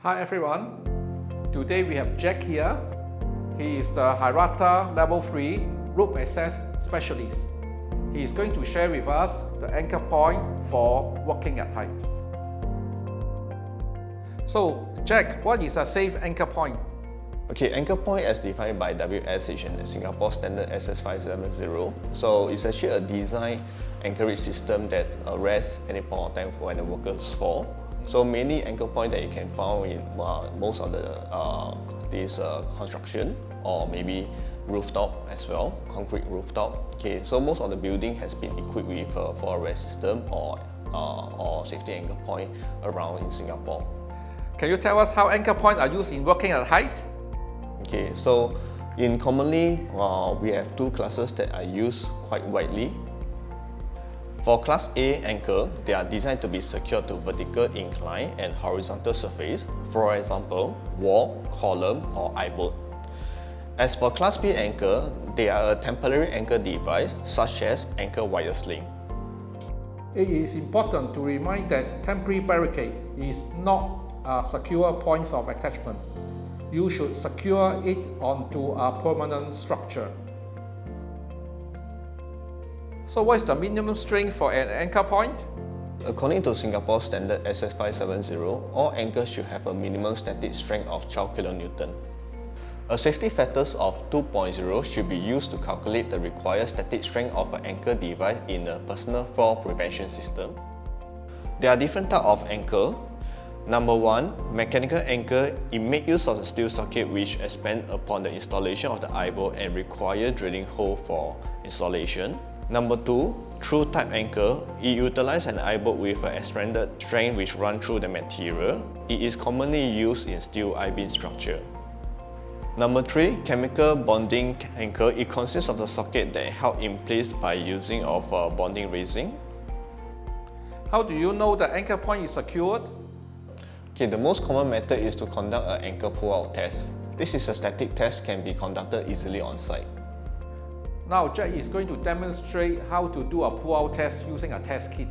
Hi everyone, today we have Jack here. He is the Hirata Level 3 Rope Access Specialist. He is going to share with us the anchor point for walking at height. So Jack, what is a safe anchor point? Okay, anchor point as defined by WSH and Singapore Standard SS570. So it's actually a design anchorage system that rests any point of time when the workers fall. So many anchor point that you can find in most of the construction, or maybe rooftop as well, concrete rooftop. Okay, so most of the building has been equipped with for a rest system or safety anchor point around in Singapore. Can you tell us how anchor points are used in walking at height? Okay, so commonly we have two classes that are used quite widely. For Class A anchor, they are designed to be secured to vertical incline and horizontal surface, for example, wall, column, or I-bolt. As for Class B anchor, they are a temporary anchor device such as anchor wire sling. It is important to remind that temporary barricade is not a secure point of attachment. You should secure it onto a permanent structure. So what is the minimum strength for an anchor point? According to Singapore Standard SS570, all anchors should have a minimum static strength of 12 kN. A safety factors of 2.0 should be used to calculate the required static strength of an anchor device in a personal fall prevention system. There are different types of anchor. Number 1, mechanical anchor. It makes use of the steel socket which expand upon the installation of the I-bolt and require drilling hole for installation. Number 2, through type anchor. It utilizes an I-bolt with an expanded strength which runs through the material. It is commonly used in steel I-beam structure. Number 3, chemical bonding anchor. It consists of the socket that held in place by using of bonding resin. How do you know the anchor point is secured? Okay, the most common method is to conduct an anchor pull-out test. This is a static test, can be conducted easily on site. Now Jack is going to demonstrate how to do a pull-out test using a test kit.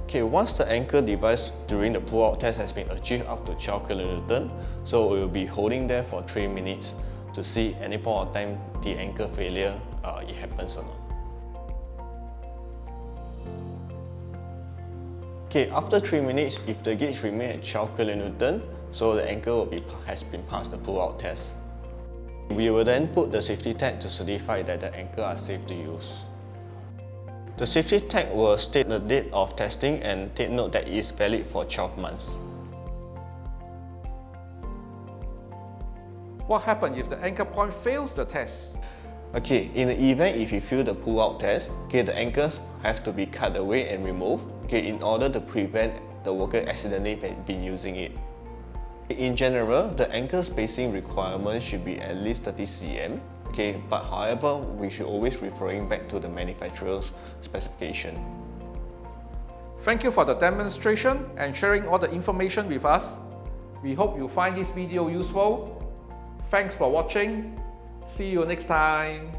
Okay, once the anchor device during the pull-out test has been achieved up to 12 kN, so we will be holding there for 3 minutes to see any point of time the anchor failure it happens or not. Okay, after 3 minutes, if the gauge remains at 12 kN, so the anchor has been passed the pull-out test. We will then put the safety tag to certify that the anchor are safe to use. The safety tag will state the date of testing and take note that it is valid for 12 months. What happens if the anchor point fails the test? Okay, in the event if you fail the pull-out test, okay, the anchors have to be cut away and removed, okay, in order to prevent the worker accidentally been using it. In general, the anchor spacing requirement should be at least 30 cm. Okay, but however, we should always referring back to the manufacturer's specification. Thank you for the demonstration and sharing all the information with us. We hope you find this video useful. Thanks for watching. See you next time.